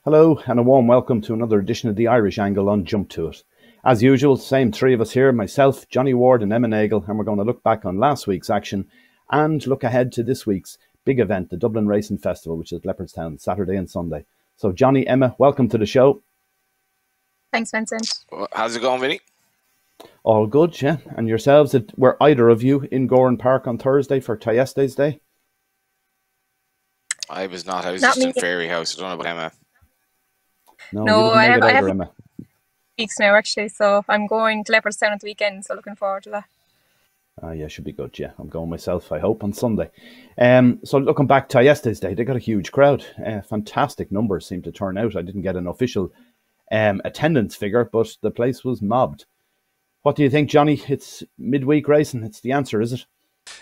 Hello and a warm welcome to another edition of the Irish Angle on Jump to It. As usual, same three of us here, myself, Johnny Ward and Emma Nagle, and we're going to look back on last week's action and look ahead to this week's big event, the Dublin Racing Festival, which is at Leopardstown, Saturday and Sunday. So Johnny, Emma, welcome to the show. Thanks, Vincent. How's it going, Vinny? All good, yeah. And yourselves, were either of you in Goran Park on Thursday for Tayeste's Day? I was not. I was just in Fairy House. I don't know about Emma. No, I have Emma. weeks now actually, so I'm going to Leopardstown at the weekend, so looking forward to that. Yeah, should be good, yeah. I'm going myself, I hope, on Sunday. So looking back to yesterday's day, they got a huge crowd. Fantastic numbers seemed to turn out. I didn't get an official attendance figure, but the place was mobbed. What do you think, Johnny? It's midweek racing. It's the answer, is it?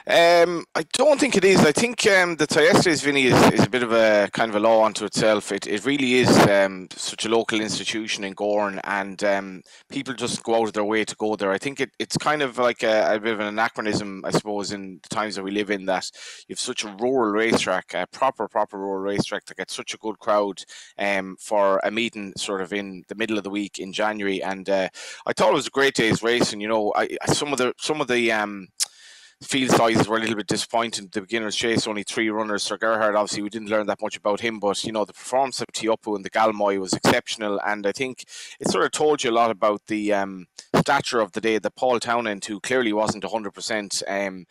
I don't think it is. I think the Tayeste's, Vinny, is a bit of a kind of a law unto itself. It really is such a local institution in Goran, and people just go out of their way to go there. I think it's kind of like a bit of an anachronism, I suppose, in the times that we live in, that you have such a rural racetrack, a proper rural racetrack that gets such a good crowd for a meeting sort of in the middle of the week in January. And I thought it was a great day's racing. You know, some of the field sizes were a little bit disappointing. The beginner's chase, only 3 runners. Sir Gerhard, obviously, we didn't learn that much about him, but, you know, the performance of Tiupu and the Galmoy was exceptional, and I think it sort of told you a lot about the stature of the day that Paul Townend, who clearly wasn't 100%,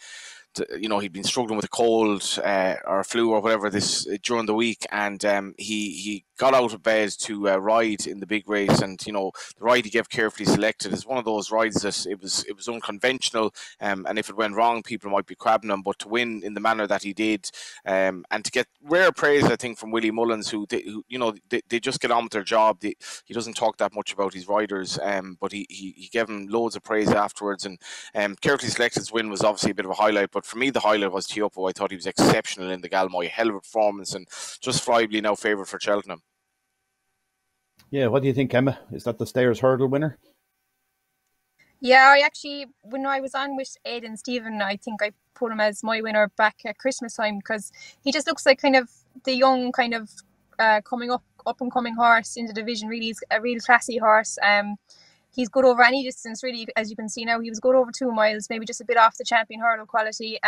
you know, he'd been struggling with a cold or a flu or whatever during the week, and he got out of bed to ride in the big race. And, you know, the ride he gave carefully selected is one of those rides that it was unconventional, and if it went wrong, people might be crabbing him, but to win in the manner that he did, and to get rare praise, I think, from Willie Mullins, who you know, they just get on with their job. He doesn't talk that much about his riders, but he gave him loads of praise afterwards, and carefully selected's win was obviously a bit of a highlight, but for me the highlight was Tiupu. I thought he was exceptional in the Galmoy, hell of a performance, and justifiably now favoured for Cheltenham. Yeah, what do you think, Emma? Is that the Stayers Hurdle winner? Yeah, I actually, when I was on with Aidan Stephen, I think I put him as my winner back at Christmas time, because he just looks like kind of the young kind of coming up and coming horse in the division. Really, he's a real classy horse. He's good over any distance, really, as you can see now. He was good over 2 miles, maybe just a bit off the champion hurdle quality.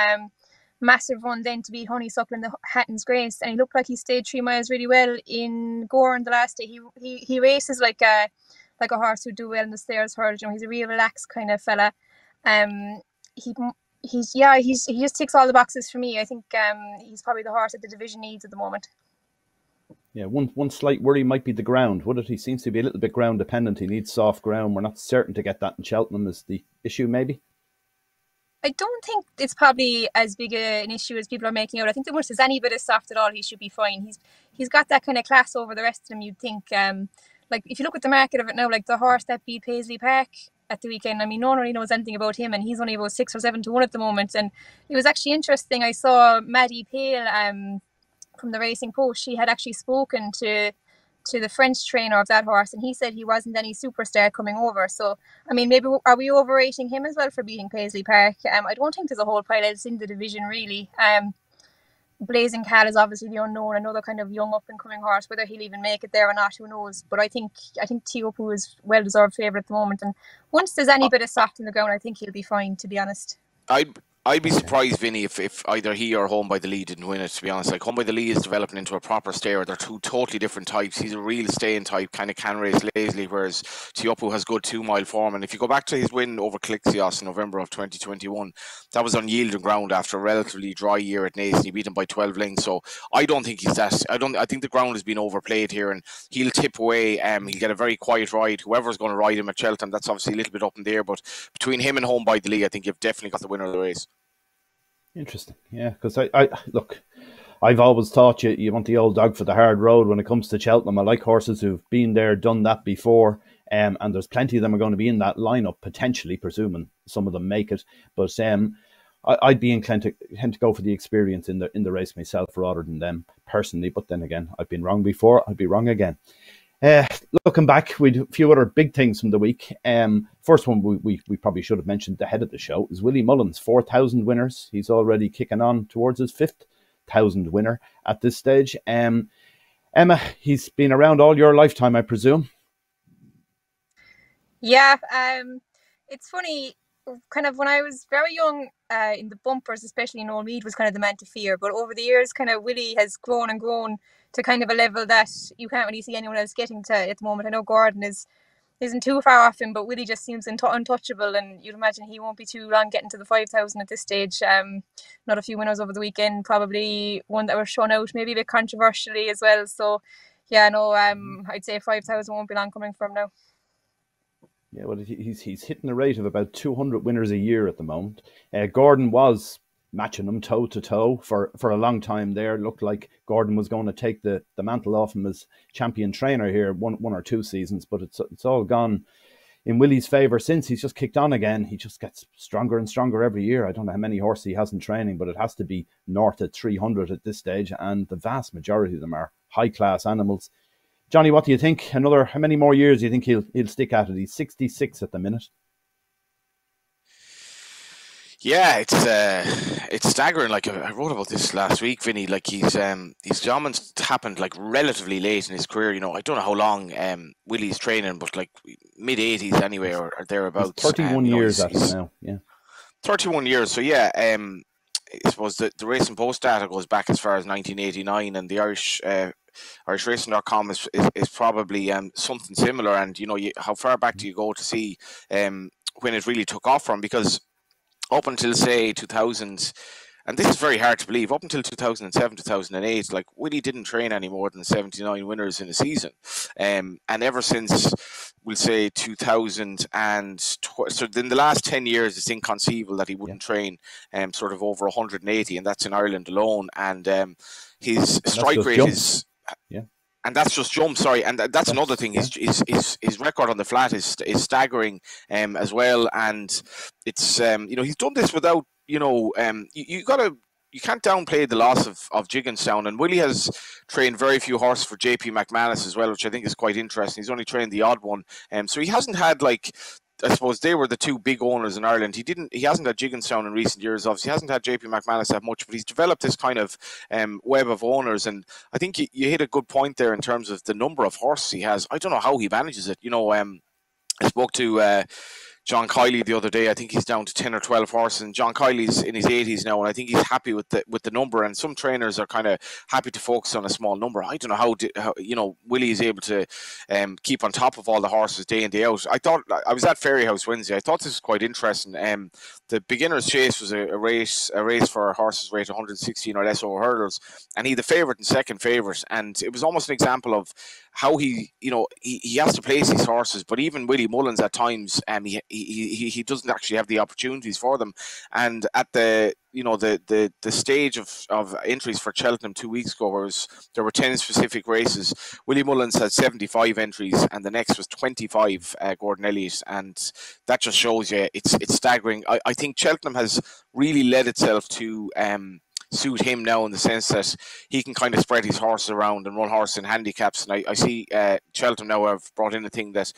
Massive run then to beat Honeysuckle in the Hatton's Grace, and he looked like he stayed 3 miles really well in Goran the last day. He races like a horse would do well in the Stayers Hurdle. You know, he's a real relaxed kind of fella. He just ticks all the boxes for me. I think he's probably the horse that the division needs at the moment. Yeah, one slight worry might be the ground, would it? He seems to be a little bit ground dependent. He needs soft ground. We're not certain to get that in Cheltenham is the issue, maybe? I don't think it's probably as big an issue as people are making out. I think that once there's any bit of soft at all, he should be fine. He's got that kind of class over the rest of them, you'd think. Like, if you look at the market of it now, like the horse that beat Paisley Park at the weekend, I mean, no one really knows anything about him, and he's only about 6 or 7 to 1 at the moment. And it was actually interesting. I saw Maddie Pale from the Racing Post. She had actually spoken to the French trainer of that horse, and he said he wasn't any superstar coming over. So, I mean, maybe are we overrating him as well for beating Paisley Park? I don't think there's a whole pile else in the division, really. Blazing Cal is obviously the unknown, another kind of young up-and-coming horse. Whether he'll even make it there or not, who knows? But I think Tiupu is well-deserved favourite at the moment, and once there's any bit of soft in the ground, I think he'll be fine, to be honest. I'd be surprised, Vinny, if either he or Home by the Lead didn't win it, to be honest. Like, Home by the Lead is developing into a proper stayer. They're 2 totally different types. He's a real staying type, kind of can race lazily, whereas Tiupu has good 2-mile form. And if you go back to his win over Calixios in November of 2021, that was on yielding ground after a relatively dry year at Naas, and he beat him by 12 lengths. So I don't think he's that. I think the ground has been overplayed here, and he'll tip away. He'll get a very quiet ride. Whoever's going to ride him at Cheltenham, that's obviously a little bit up in the air. But between him and Home by the Lead, I think you've definitely got the winner of the race. Interesting, yeah, because I look, I've always thought you want the old dog for the hard road when it comes to Cheltenham. I like horses who've been there, done that before, and there's plenty of them are going to be in that lineup, potentially, presuming some of them make it. But I'd be inclined to go for the experience in the race myself rather than them personally. But then again, I've been wrong before, I'd be wrong again. Looking back, we had a few other big things from the week. First one we probably should have mentioned ahead of the show is Willie Mullins, 4,000 winners. He's already kicking on towards his 5,000 winner at this stage. Emma, he's been around all your lifetime, I presume. Yeah, it's funny. Kind of when I was very young, in the bumpers, especially in Old Mead, was kind of the man to fear. But over the years, kind of Willie has grown and grown to kind of a level that you can't really see anyone else getting to at the moment. I know Gordon isn't too far off him, but Willie just seems untouchable, and you'd imagine he won't be too long getting to the 5,000 at this stage. Not a few winners over the weekend, probably one that were shown out maybe a bit controversially as well. So yeah, no, I'd say 5,000 won't be long coming from now. Yeah, well, he's hitting a rate of about 200 winners a year at the moment. Gordon was matching him toe to toe for a long time there. Looked like Gordon was going to take the mantle off him as champion trainer here one or two seasons, but it's all gone in Willie's favour since. He's just kicked on again. He just gets stronger and stronger every year. I don't know how many horses he has in training, but it has to be north of 300 at this stage, and the vast majority of them are high-class animals. Johnny, what do you think? How many more years do you think he'll stick at it? He's 66 at the minute. Yeah, it's staggering. Like I wrote about this last week, Vinny. Like his dominance happened like relatively late in his career. You know, I don't know how long Willie's training, but like mid-80s anyway, or thereabouts. 31 years at it now. Yeah, 31 years. So yeah, I suppose the Racing Post data goes back as far as 1989, and the IrishRacing.com is probably something similar. And you know, how far back do you go to see when it really took off from? Because up until say 2000, and this is very hard to believe, up until 2007, 2008, like Willie didn't train any more than 79 winners in a season, and ever since we'll say 2000 so in the last 10 years, it's inconceivable that he wouldn't train sort of over 180, and that's in Ireland alone. And his strike rate is. Yeah. And that's just jump, sorry. And that's another thing. His record on the flat is staggering as well. And it's you know, he's done this without, you know, you can't downplay the loss of Jigginstown. And Willie has trained very few horses for JP McManus as well, which I think is quite interesting. He's only trained the odd one. So he hasn't had, like, I suppose they were the two big owners in Ireland. He hasn't had Jigginstown in recent years. Obviously, he hasn't had JP McManus that much, but he's developed this kind of web of owners. And I think you hit a good point there in terms of the number of horses he has. I don't know how he manages it. You know, I spoke to John Kiley the other day. I think he's down to 10 or 12 horses, and John Kiley's in his 80s now, and I think he's happy with the number. And some trainers are kind of happy to focus on a small number. I don't know how you know, Willie is able to keep on top of all the horses day in, day out. I was at Fairyhouse Wednesday. I thought this was quite interesting. The beginner's chase was a race for horses rated 116 or less over hurdles, and he the favourite and second favourite, and it was almost an example of how he has to place these horses. But even Willie Mullins at times, he doesn't actually have the opportunities for them. And at the stage of entries for Cheltenham 2 weeks ago, there were 10 specific races. Willie Mullins had 75 entries, and the next was 25, Gordon Elliott, and that just shows you it's staggering. I think Cheltenham has really led itself to suit him now, in the sense that he can kind of spread his horses around and run horses in handicaps. And I see Cheltenham now have brought in a thing that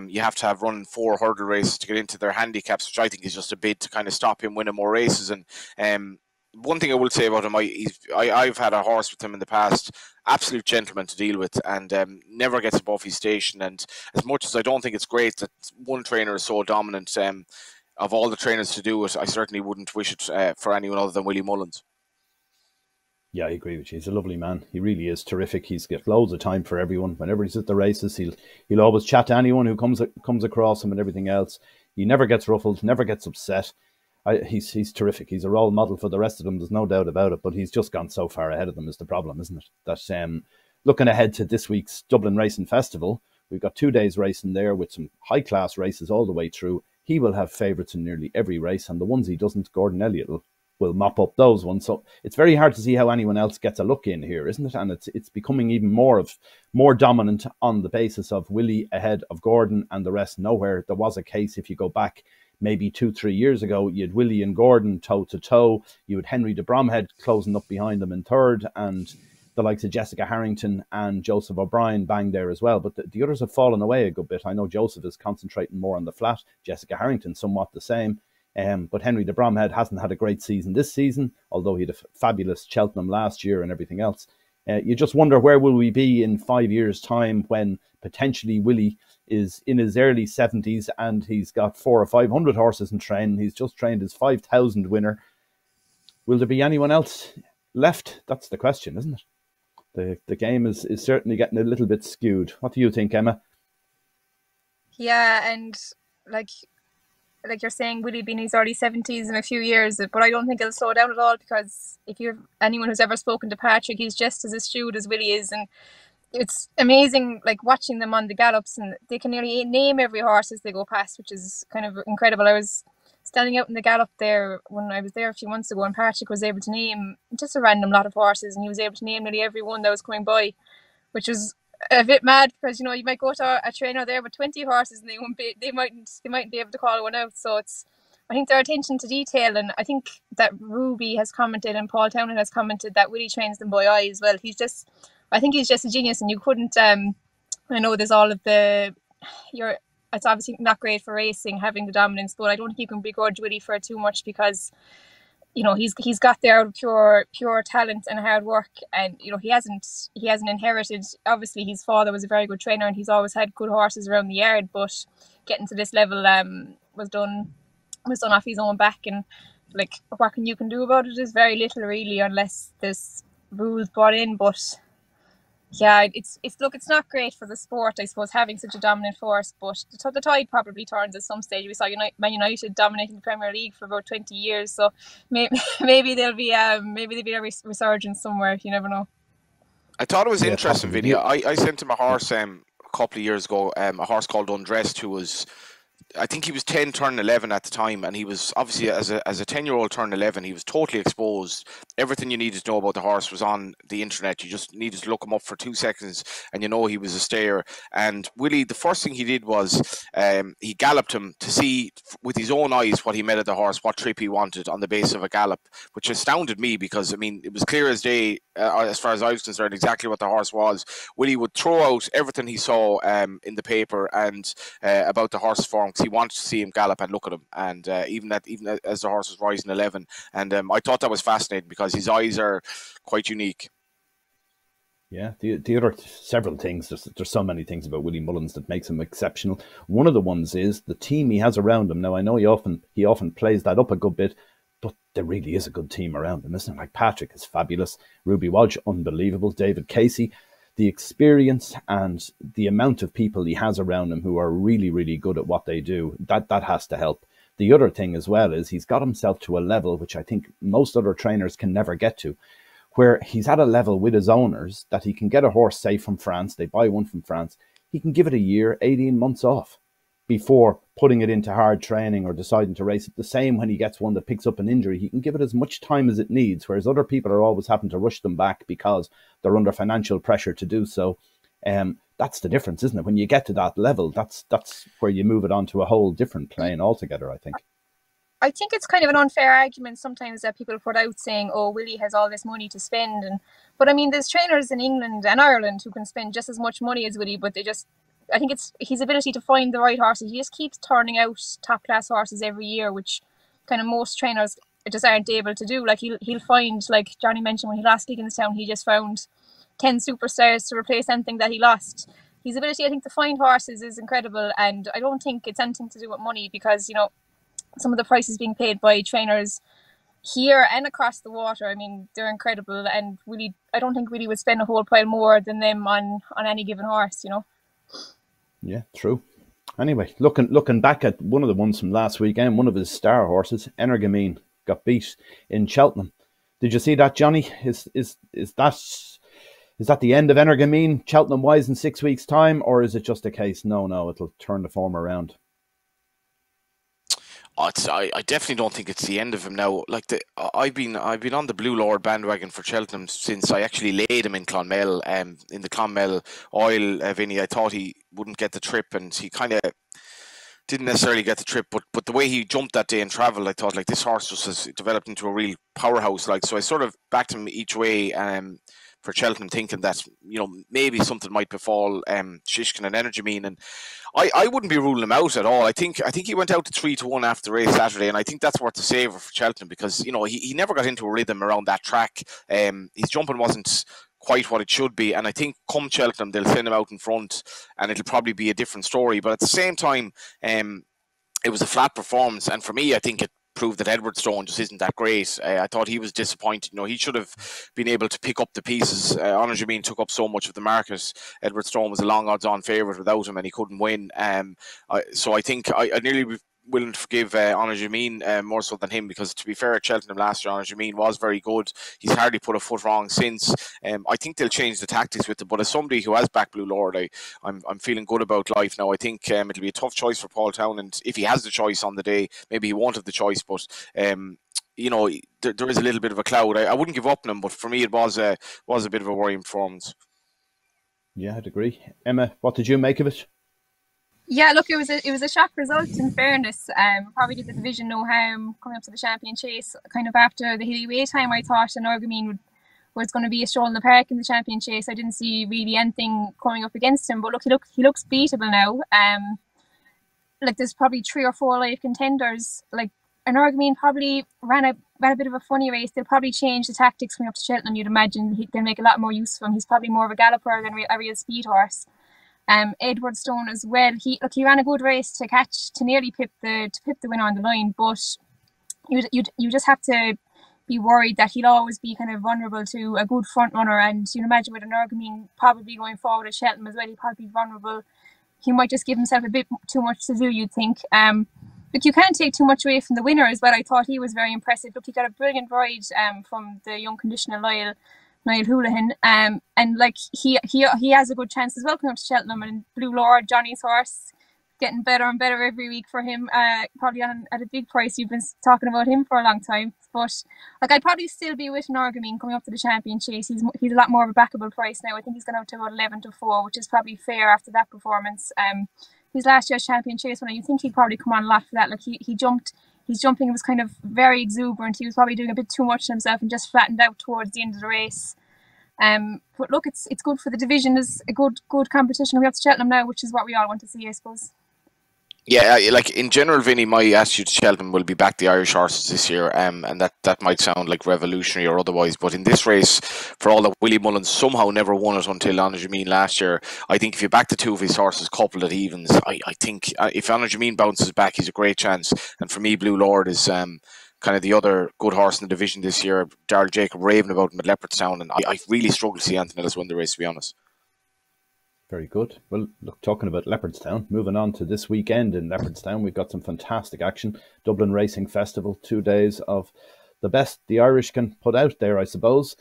you have to have run 4 hurdle races to get into their handicaps, which I think is just a bid to kind of stop him winning more races. And one thing I will say about him, I've had a horse with him in the past, absolute gentleman to deal with, and never gets above his station. And as much as I don't think it's great that one trainer is so dominant, of all the trainers to do it, I certainly wouldn't wish it for anyone other than Willie Mullins. Yeah, I agree with you. He's a lovely man. He really is terrific. He's got loads of time for everyone. Whenever he's at the races, he'll always chat to anyone who comes across him and everything else. He never gets ruffled, never gets upset. He's terrific. He's a role model for the rest of them. There's no doubt about it. But he's just gone so far ahead of them is the problem, isn't it? That looking ahead to this week's Dublin Racing Festival, we've got 2 days racing there with some high class races all the way through. He will have favourites in nearly every race, and the ones he doesn't, Gordon Elliott will mop up those ones. So it's very hard to see how anyone else gets a look in here, isn't it? And it's becoming even more dominant on the basis of Willie ahead of Gordon and the rest nowhere. There was a case, if you go back maybe 2-3 years ago, you had Willie and Gordon toe to toe. You had Henry de Bromhead closing up behind them in third, and the likes of Jessica Harrington and Joseph O'Brien bang there as well. But the others have fallen away a good bit. I know Joseph is concentrating more on the flat. Jessica Harrington somewhat the same. But Henry de Bromhead hasn't had a great season this season, although he had a fabulous Cheltenham last year and everything else. You just wonder, where will we be in 5 years' time when potentially Willie is in his early 70s and he's got 400 or 500 horses in training. He's just trained his 5,000 winner. Will there be anyone else left? That's the question, isn't it? The game is certainly getting a little bit skewed. What do you think, Emma? Yeah, and like you're saying, Willie be in his early 70s in a few years, but I don't think it'll slow down at all, because if you're anyone who's ever spoken to Patrick, he's just as astute as Willie is, and it's amazing, like, watching them on the gallops, and they can nearly name every horse as they go past, which is kind of incredible. I was standing out in the gallop there when I was there a few months ago, and Patrick was able to name just a random lot of horses, and he was able to name nearly every one that was coming by, which was a bit mad, because you might go to a trainer there with 20 horses and they mightn't be able to call one out. So I think their attention to detail, and I think that Ruby has commented and Paul Townend has commented that Willie trains them by eye as well. I think he's just a genius, and you couldn't I know there's all of it's obviously not great for racing having the dominance, but I don't think you can begrudge Willie for it too much, because he's got there out of pure talent and hard work, and he hasn't inherited. Obviously, his father was a very good trainer, and he's always had good horses around the yard. But getting to this level was done off his own back, and like, what you can do about it is very little, really, unless there's rules brought in. But yeah, it's not great for the sport, I suppose, having such a dominant force. But the tide probably turns at some stage. We saw Man United dominating the Premier League for about 20 years, so maybe there'll be a resurgence somewhere. You never know. I thought it was interesting video. I sent him a horse a couple of years ago, a horse called Undressed, who was, I think he was 10, turning 11 at the time, and he was obviously, as a 10-year-old turning 11, he was totally exposed. Everything you needed to know about the horse was on the internet. You just needed to look him up for 2 seconds, and he was a stayer. And Willie, the first thing he did was he galloped him to see with his own eyes what he met at the horse, what trip he wanted on the base of a gallop, which astounded me, because it was clear as day, as far as I was concerned, exactly what the horse was. Willie would throw out everything he saw in the paper and about the horse's form, because he wanted to see him gallop and look at him, and even as the horse was rising 11, and I thought that was fascinating, because his eyes are quite unique. Yeah, the other several things, there's so many things about Willie Mullins that makes him exceptional. One of the ones is the team he has around him. Now, I know he often plays that up a good bit, but there really is a good team around him, isn't it? Like, Patrick is fabulous, Ruby Walsh, unbelievable, David Casey. The experience and the amount of people he has around him who are really, really good at what they do, that has to help. The other thing as well is he's got himself to a level which I think most other trainers can never get to, where he's at a level with his owners that he can get a horse, say, from France. They buy one from France. He can give it a year, 18 months off before putting it into hard training or deciding to race it. The same when he gets one that picks up an injury. He can give it as much time as it needs, whereas other people are always having to rush them back because they're under financial pressure to do so. That's the difference, isn't it? When you get to that level, that's where you move it on to a whole different plane altogether, I think. I think it's kind of an unfair argument sometimes that people put out, saying, oh, Willie has all this money to spend. But I mean, there's trainers in England and Ireland who can spend just as much money as Willie, but I think it's his ability to find the right horses. He just keeps turning out top class horses every year, which kind of most trainers just aren't able to do. Like, he'll find, like Johnny mentioned, when he lost Deaconstown, he just found 10 superstars to replace anything that he lost. His ability, I think, to find horses is incredible, and I don't think it's anything to do with money, because some of the prices being paid by trainers here and across the water, I mean, they're incredible, and Willie, I don't think Willie would spend a whole pile more than them on any given horse, Yeah, true. Anyway, looking back at one of the ones from last weekend, one of his star horses, Energamine, got beat in Cheltenham. Did you see that, Johnny? Is that the end of Energamine, Cheltenham wise, in 6 weeks' time, or is it just a case? No, it'll turn the form around. I definitely don't think it's the end of him now. Like, I've been on the Blue Lord bandwagon for Cheltenham since I actually laid him in Clonmel, in the Clonmel oil, Vinny. I thought he wouldn't get the trip, and he kind of didn't necessarily get the trip, but the way he jumped that day and travelled, I thought, like, this horse just has developed into a real powerhouse. Like, so I sort of backed him each way for Cheltenham, thinking that maybe something might befall Shishkin and Energamine, and I wouldn't be ruling him out at all. I think he went out to 3-1 after the race Saturday, and I think that's worth the savour for Cheltenham, because he never got into a rhythm around that track. His jumping wasn't quite what it should be. And I think come Cheltenham, they'll send him out in front and it'll probably be a different story. But at the same time, it was a flat performance. And for me, I think it proved that Edwardstone just isn't that great. I thought he was disappointed. He should have been able to pick up the pieces. Honor Jameen took up so much of the market. Edwardstone was a long odds-on favourite without him, and he couldn't win. So I think I nearly willing to forgive Honor Jameen more so than him, because to be fair, at Cheltenham last year, Honor Jameen was very good. He's hardly put a foot wrong since. I think they'll change the tactics with him, but as somebody who has backed Blue Lord, I'm feeling good about life now. I think it'll be a tough choice for Paul Townend. If he has the choice on the day, maybe he won't have the choice, but there is a little bit of a cloud. I wouldn't give up on him, but for me it was a bit of a worrying performance. Yeah, I'd agree. Emma, what did you make of it? Yeah, look, it was a shock result, in fairness. Probably did the division no harm coming up to the champion chase. Kind of after the Hilly Way time, I thought Norgameen was going to be a stroll in the park in the champion chase. I didn't see really anything coming up against him, but look, he looks beatable now. There's probably 3 or 4 live contenders. Norgameen probably ran a bit of a funny race. They'll probably change the tactics coming up to Cheltenham. You'd imagine they'll make a lot more use of him. He's probably more of a galloper than a real speed horse. Edwardstone as well. He ran a good race to nearly pip the winner on the line, but you just have to be worried that he'll always be kind of vulnerable to a good front runner. And you can imagine with Norgameen probably going forward at Cheltenham as well, he'll probably be vulnerable. He might just give himself a bit too much to do, you'd think. Look, you can't take too much away from the winner as well. I thought he was very impressive. Look, he got a brilliant ride from the young conditioner Niall Houlihan, and he has a good chance as well coming up to Cheltenham. And Blue Lord, Johnny's horse, getting better and better every week for him. Probably at a big price. You've been talking about him for a long time, but I'd probably still be with Norgameen coming up to the champion chase. He's a lot more of a backable price now. I think he's going out to about 11-4, which is probably fair after that performance. His last year's champion chase winner, you think he'd probably come on a lot for that. He jumped. His jumping was kind of very exuberant. He was probably doing a bit too much to himself and just flattened out towards the end of the race. But look, it's good for the division. There's a good competition. We have to Cheltenham now, which is what we all want to see, I suppose. Yeah, in general, Vinny, my attitude to Cheltenham will be back the Irish horses this year, and that might sound like revolutionary or otherwise, but in this race, for all that Willie Mullins somehow never won it until Honor Jameen last year, I think if you back the 2 of his horses coupled at evens, I think if Honor Jameen bounces back, he's a great chance. And for me, Blue Lord is kind of the other good horse in the division this year. Darrell Jacob raving about him at Leopardstown, and I really struggle to see anything else win the race, to be honest. Very good. Well, look, talking about Leopardstown, moving on to this weekend in Leopardstown, we've got some fantastic action. Dublin Racing Festival, 2 days of the best the Irish can put out there, I suppose.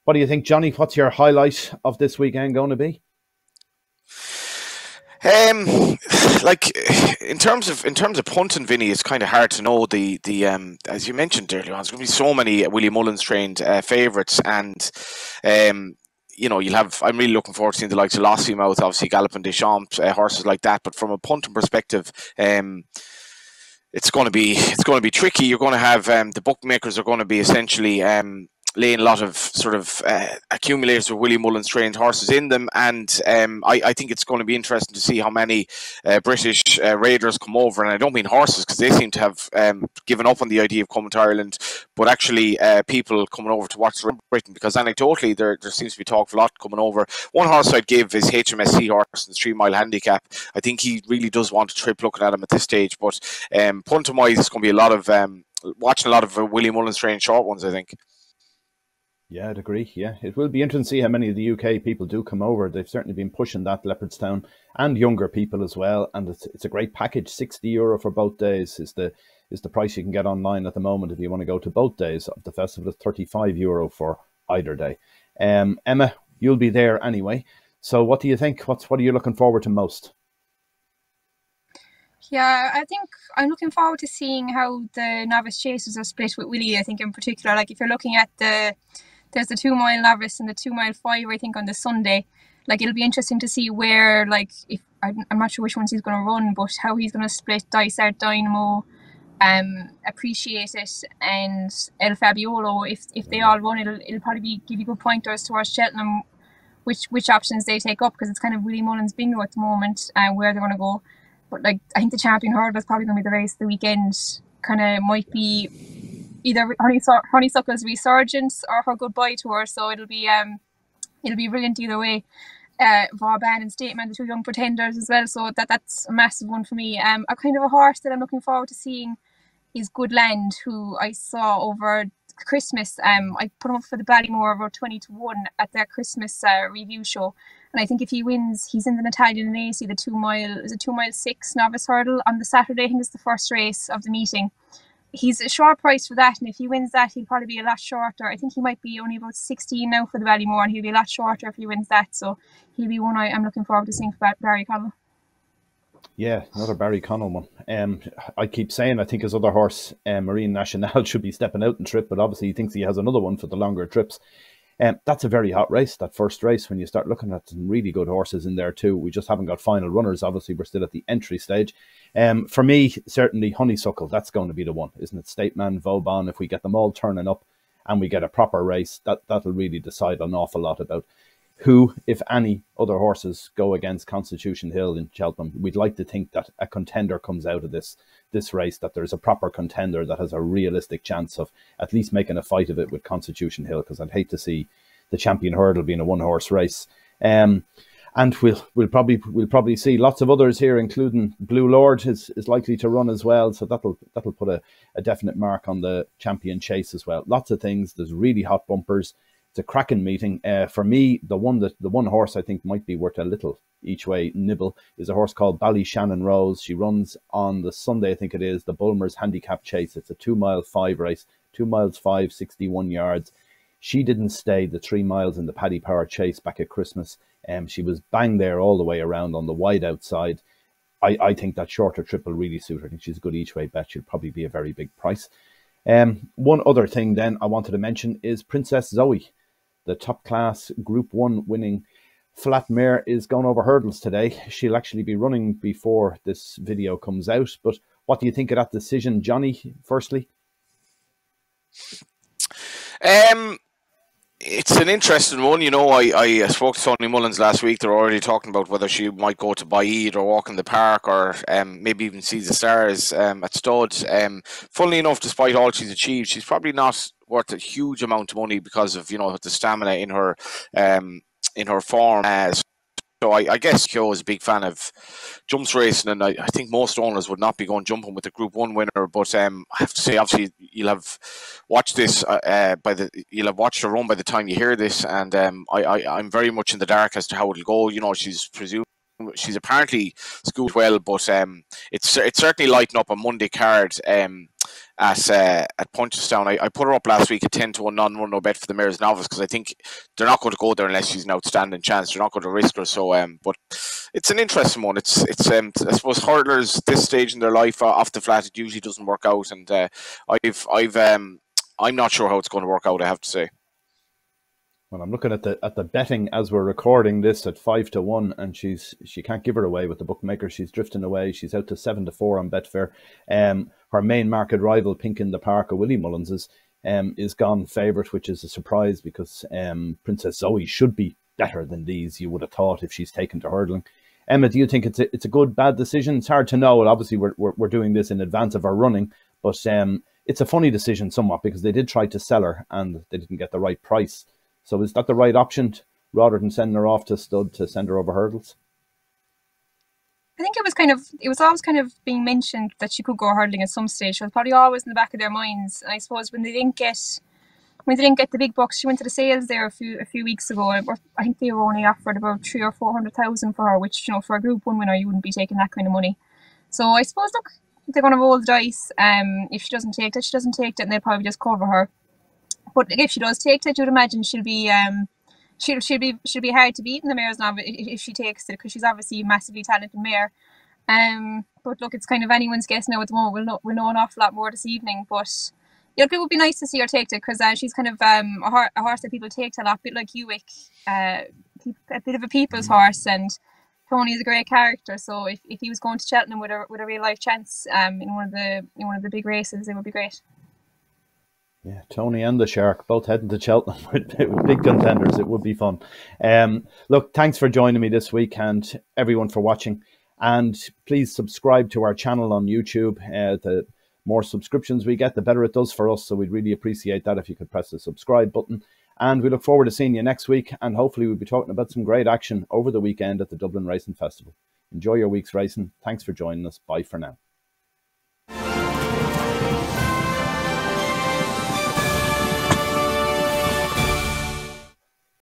What do you think, Johnny? What's your highlight of this weekend going to be? In terms of punting, Vinny, it's kind of hard to know. The as you mentioned earlier on, there's going to be so many Willie Mullins trained favourites, and you'll have. I'm really looking forward to seeing the likes of Lossiemouth, obviously Galloping Deschamps, horses like that. But from a punting perspective, it's going to be tricky. You're going to have the bookmakers are going to be essentially laying a lot of sort of accumulators with Willie Mullins trained horses in them, and I think it's going to be interesting to see how many British raiders come over. And I don't mean horses, because they seem to have given up on the idea of coming to Ireland, but actually people coming over to watch Britain, because anecdotally there seems to be talk of a lot coming over. One horse I'd give is HMSC horse in the 3 mile handicap. I think he really does want a trip looking at him at this stage, but punting wise, it's going to be a lot of watching a lot of Willie Mullins trained short ones, I think. Yeah, I'd agree. Yeah, it will be interesting to see how many of the UK people do come over. They've certainly been pushing that, Leopardstown, and younger people as well. And it's a great package. €60 for both days is the price you can get online at the moment if you want to go to both days of the festival. It's €35 for either day. Emma, you'll be there anyway. So what do you think? What are you looking forward to most? Yeah, I think I'm looking forward to seeing how the novice chasers are split with Willie. I think in particular, if you're looking at there's the 2 mile novice and the 2 mile 5, I think, on the Sunday. It'll be interesting to see where, if I'm not sure which ones he's going to run, but how he's going to split Dysart Dynamo, Appreciate It, and El Fabiolo. If they all run, it'll probably give you good pointers towards Cheltenham, which options they take up, because it's kind of Willie Mullins bingo at the moment, where they're going to go. But I think the champion hurdle is probably going to be the race of the weekend. Kind of might be either Honeysuckle's resurgence or her goodbye tour. So it'll be it'll be brilliant either way. Vauban and Stateman, the 2 young pretenders as well, so that's a massive one for me. A kind of a horse that I'm looking forward to seeing is Good Land, who I saw over Christmas. I put him up for the Ballymore about 20-1 at their Christmas review show, and I think if he wins, he's in the Italian and AC, the 2 mile, is it 2 mile 6 novice hurdle on the Saturday. I think it's the first race of the meeting. He's a short price for that, and if he wins that, he'll probably be a lot shorter. I think he might be only about 16 now for the Ballymore, and he'll be a lot shorter if he wins that. So he'll be one I'm looking forward to seeing for Barry Connell. Yeah, another Barry Connell one. I keep saying I think his other horse, Marine Nationale, should be stepping out and trip, but obviously he thinks he has another one for the longer trips. That's a very hot race, that first race, when you start looking at some really good horses in there too. We just haven't got final runners. Obviously, we're still at the entry stage. For me, certainly Honeysuckle, that's going to be the one, isn't it? Stateman, Vauban, if we get them all turning up and we get a proper race, that'll really decide an awful lot about who, if any, other horses go against Constitution Hill in Cheltenham. We'd like to think that a contender comes out of this race, that there's a proper contender that has a realistic chance of at least making a fight of it with Constitution Hill, because I'd hate to see the Champion Hurdle being a one-horse race. And we'll probably see lots of others here, including Blue Lord is likely to run as well. So that'll put a definite mark on the Champion Chase as well. Lots of things. There's really hot bumpers. It's a cracking meeting. For me, the one horse I think might be worth a little each way nibble is a horse called Ballyshannon Rose. She runs on the Sunday, I think it is, the Bulmers Handicap Chase. It's a 2 mile 5 race, 2 miles 5, 61 yards. She didn't stay the 3 miles in the Paddy Power Chase back at Christmas. She was bang there all the way around on the wide outside. I think that shorter trip will really suit her. I think she's a good each way bet. She'll probably be a very big price. One other thing then I wanted to mention is Princess Zoe. The top class Group 1 winning flat mare is going over hurdles today. She'll actually be running before this video comes out. But what do you think of that decision, Johnny, firstly? It's an interesting one. You know, I spoke to Tony Mullins last week. They're already talking about whether she might go to Baied or walk in the park, or maybe even see the stars at studs. Funnily enough, despite all she's achieved, she's probably not worth a huge amount of money because of, you know, the stamina in her form. So I guess Kyo is a big fan of jumps racing, and I think most owners would not be going jumping with the Group 1 winner. But I have to say, obviously, you'll have watched this you'll have watched her run by the time you hear this, and I'm very much in the dark as to how it'll go. You know, she's apparently schooled well, but it's certainly lighting up a Monday card at Punchestown. I put her up last week at 10-1 non-run no bet for the Mares Novice, because I think they're not going to go there unless she's an outstanding chance. They're not going to risk her. So, but it's an interesting one. It's I suppose hurdlers this stage in their life off the flat, it usually doesn't work out, and I'm not sure how it's going to work out, I have to say. Well, I'm looking at the betting as we're recording this at 5-1, and she can't give her away with the bookmaker. She's drifting away. She's out to 7-4 on Betfair. Her main market rival, Pink in the Park, or Willie Mullins, is gone favourite, which is a surprise because Princess Zoe should be better than these, you would have thought, if she's taken to hurdling. Emma, do you think it's a good, bad decision? It's hard to know. Well, obviously, we're doing this in advance of her running, but it's a funny decision somewhat, because they did try to sell her and they didn't get the right price. So is that the right option, rather than sending her off to stud, to send her over hurdles? I think it was always kind of being mentioned that she could go hurdling at some stage. So it was probably always in the back of their minds. And I suppose when they didn't get the big bucks, she went to the sales there a few weeks ago. I think they were only offered about 300,000 or 400,000 for her, which, you know, for a Group 1 winner, you wouldn't be taking that kind of money. So I suppose, look, they're going to roll the dice. If she doesn't take it, she doesn't take it, and they'll probably just cover her. But if she does take it, you'd imagine she'll be hard to beat in the Mares Novice if she takes it, because she's obviously a massively talented mare. But look, it's kind of anyone's guess now at the moment. We'll know an awful lot more this evening. But yeah, it would be nice to see her take it, because she's kind of a horse that people take to a lot, a bit like Uwick, a bit of a people's horse, and Tony is a great character. So if he was going to Cheltenham with a real life chance in one of the big races, it would be great. Yeah, Tony and the Shark both heading to Cheltenham with big contenders. It would be fun. Look, thanks for joining me this week, and everyone for watching. And please subscribe to our channel on YouTube. The more subscriptions we get, the better it does for us. So we'd really appreciate that if you could press the subscribe button. And we look forward to seeing you next week. And hopefully we'll be talking about some great action over the weekend at the Dublin Racing Festival. Enjoy your week's racing. Thanks for joining us. Bye for now.